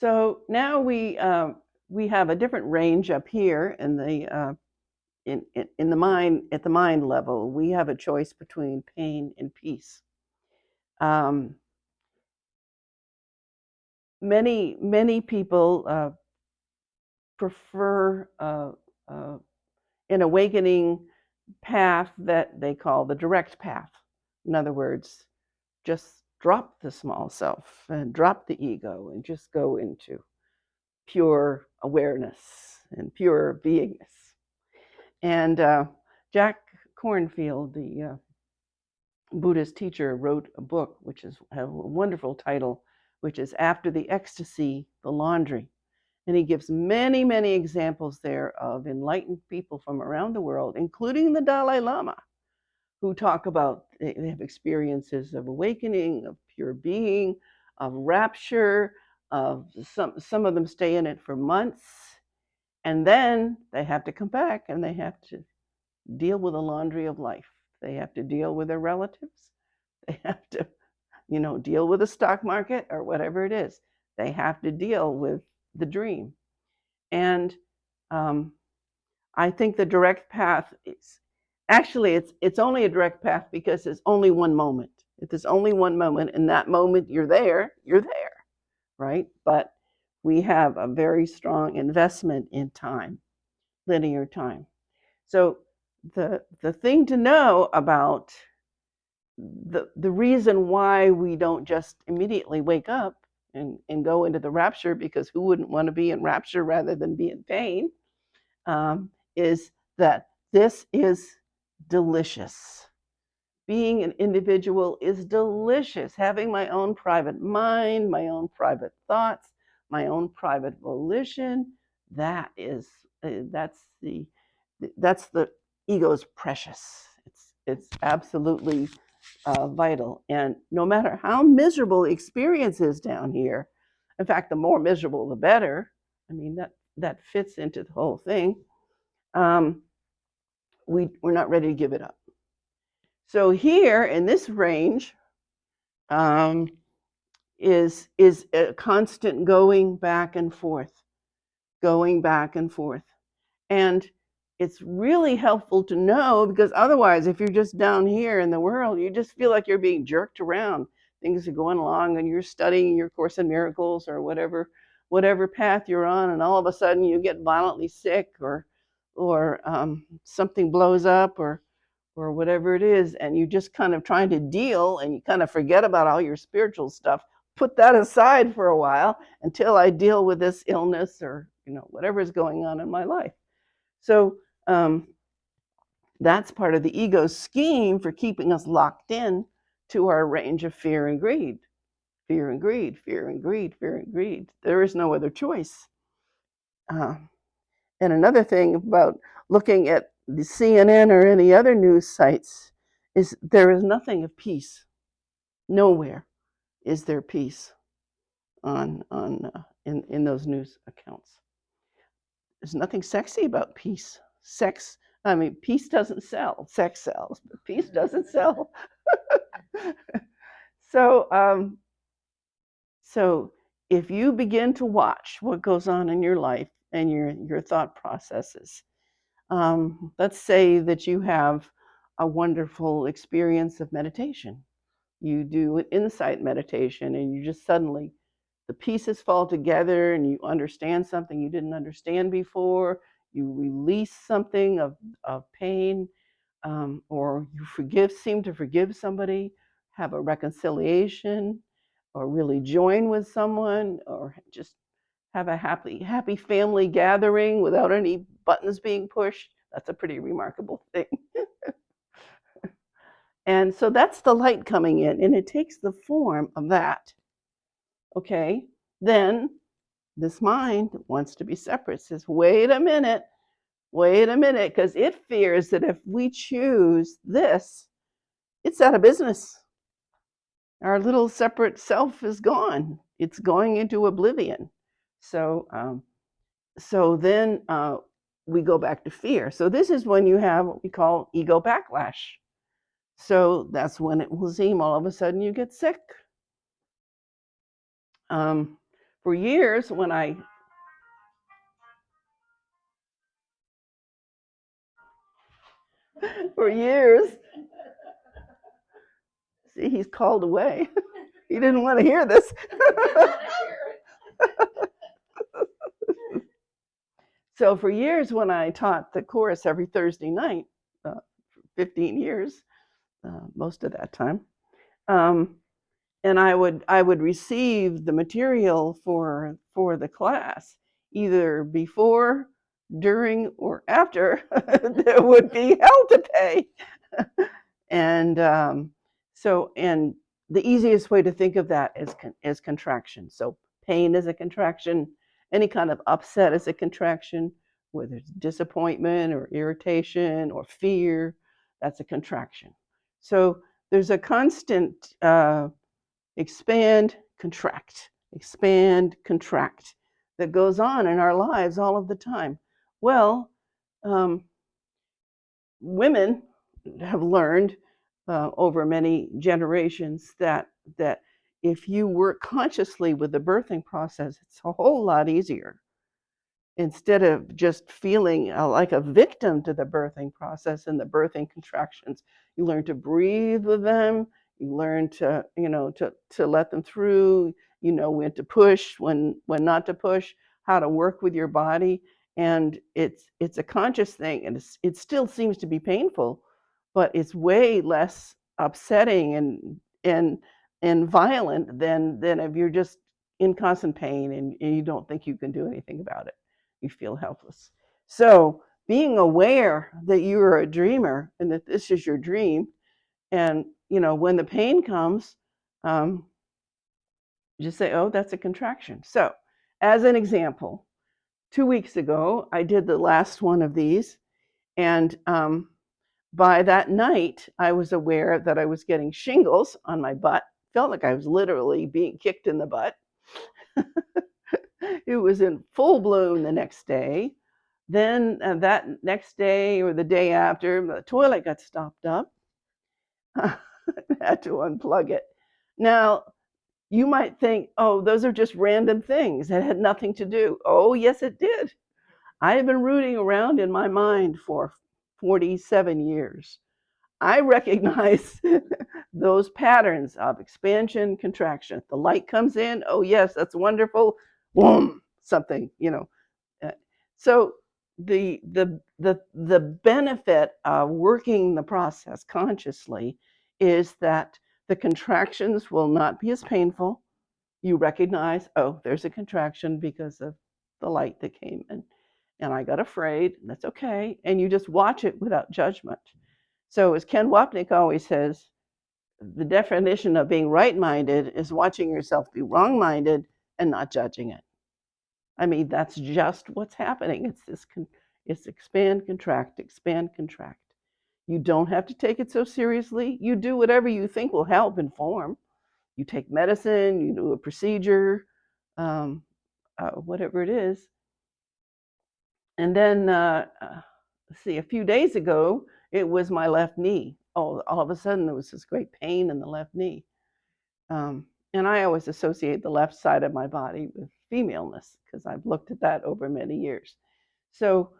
So now we have a different range up here in the in the mind at the mind level. We have a choice between pain and peace. Um, many people prefer an awakening path that they call the direct path. In other words, just drop the small self and drop the ego and just go into pure awareness and pure beingness. And Jack Kornfield, the Buddhist teacher, wrote a book which has a wonderful title, which is After the Ecstasy, the Laundry. And he gives many examples there of enlightened people from around the world, including the Dalai Lama, who talk about they have experiences of awakening, of pure being, of rapture, of some of them stay in it for months, and then they have to come back and they have to deal with the laundry of life. They have to deal with their relatives. They have to, deal with the stock market or whatever it is. They have to deal with the dream. And um, I think the direct path is actually it's only a direct path because it's only one moment. If there's only one moment, and that moment you're there, right? But we have a very strong investment in time, linear time. So the thing to know about the reason why we don't just immediately wake up and go into the rapture, because who wouldn't want to be in rapture rather than be in pain, is that this is delicious. Being an individual is delicious. Having my own private mind, my own private thoughts, my own private volition, that is that's the ego's precious. It's absolutely vital. And no matter how miserable the experience is down here, in fact, the more miserable, the better. I mean, that fits into the whole thing. Um, we're not ready to give it up. So here in this range um, is a constant going back and forth, going back and forth. And it's really helpful to know, because otherwise, if you're just down here in the world, you just feel like you're being jerked around. Things are going along and you're studying your Course in Miracles or whatever path you're on, and all of a sudden you get violently sick, or something blows up, or whatever it is, and you just kind of trying to deal, and you kind of forget about all your spiritual stuff. Put that aside for a while until I deal with this illness or whatever is going on in my life. So that's part of the ego's scheme for keeping us locked in to our range of fear and greed. Fear and greed, fear and greed, fear and greed. There is no other choice. Uh, and another thing about looking at the CNN or any other news sites is there is nothing of peace. Nowhere is there peace in those news accounts. There's nothing sexy about peace. Peace doesn't sell. Sex sells, but peace doesn't sell. So, so if you begin to watch what goes on in your life and your thought processes, let's say that you have a wonderful experience of meditation. You do an insight meditation, and you just suddenly the pieces fall together, and you understand something you didn't understand before. You release something of pain, or you seem to forgive somebody, have a reconciliation, or really join with someone, or just have a happy family gathering without any buttons being pushed. That's a pretty remarkable thing. And so that's the light coming in, and it takes the form of that. Okay, then this mind wants to be separate, says, wait a minute, because it fears that if we choose this, it's out of business. Our little separate self is gone. It's going into oblivion. So, then we go back to fear. So this is when you have what we call ego backlash. So that's when it will seem all of a sudden you get sick. For years, when I for years, see, he's called away. He didn't want to hear this. So for years, when I taught the course every Thursday night, 15 years, most of that time, um, and I would receive the material for the class either before, during, or after there would be hell to pay. And and the easiest way to think of that is contraction. So pain is a contraction. Any kind of upset is a contraction, whether it's disappointment or irritation or fear, that's a contraction. So there's a constant expand, contract that goes on in our lives all of the time. Well, um, women have learned over many generations that if you work consciously with the birthing process, it's a whole lot easier. Instead of just feeling like a victim to the birthing process and the birthing contractions, you learn to breathe with them. You learn to, to let them through. You know when to push, when not to push, how to work with your body, and it's a conscious thing, and it still seems to be painful, but it's way less upsetting and violent than if you're just in constant pain and you don't think you can do anything about it. You feel helpless. So being aware that you are a dreamer and that this is your dream, and when the pain comes, um, just say, "Oh, that's a contraction." So, as an example, 2 weeks ago, I did the last one of these, and by that night, I was aware that I was getting shingles on my butt. Felt like I was literally being kicked in the butt. It was in full bloom the next day. Then that next day or the day after, the toilet got stopped up. I had to unplug it. Now, you might think, oh, those are just random things that had nothing to do. Oh, yes, it did. I have been rooting around in my mind for 47 years. I recognize those patterns of expansion, contraction. The light comes in. Oh, yes, that's wonderful. Boom, something, So the benefit of working the process consciously is that the contractions will not be as painful. You recognize, oh, there's a contraction because of the light that came in, and I got afraid. That's okay, and you just watch it without judgment. So, as Ken Wapnick always says, the definition of being right-minded is watching yourself be wrong-minded and not judging it. I mean, that's just what's happening. It's expand, contract, expand, contract. You don't have to take it so seriously. You do whatever you think will help inform. You take medicine, you do a procedure, whatever it is. And then, let's see, a few days ago, it was my left knee. Oh, all of a sudden, there was this great pain in the left knee. And I always associate the left side of my body with femaleness because I've looked at that over many years. So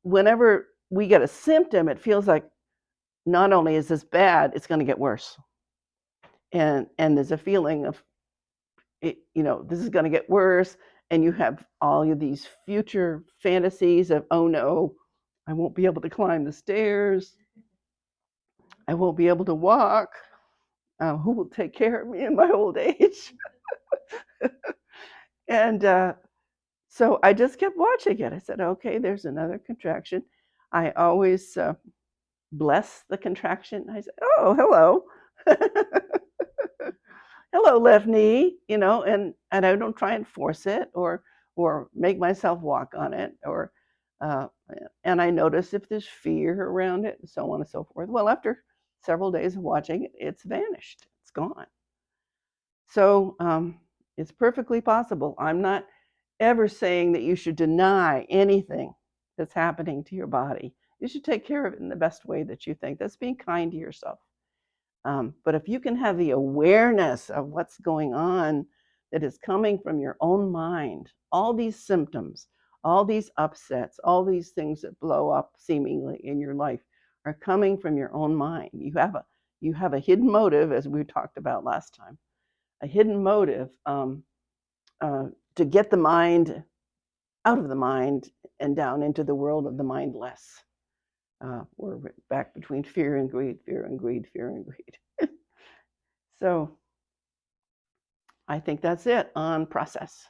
whenever we get a symptom, it feels like not only is this bad, it's going to get worse. And there's a feeling of, this is going to get worse. And you have all of these future fantasies of, oh no, I won't be able to climb the stairs. I won't be able to walk. Who will take care of me in my old age? And so I just kept watching it. I said, okay, there's another contraction. I always bless the contraction. I said, oh, hello. Hello, left knee, and I don't try and force it or make myself walk on it uh, and I notice if there's fear around it and so on and so forth. Well, after several days of watching it, it's vanished. It's gone. So it's perfectly possible. I'm not ever saying that you should deny anything that's happening to your body. You should take care of it in the best way that you think. That's being kind to yourself. But if you can have the awareness of what's going on that is coming from your own mind. All these symptoms, all these upsets, all these things that blow up seemingly in your life are coming from your own mind. You have a hidden motive, as we talked about last time, a hidden motive to get the mind out of the mind and down into the world of the mindless. We're back between fear and greed, fear and greed, fear and greed. So I think that's it on process.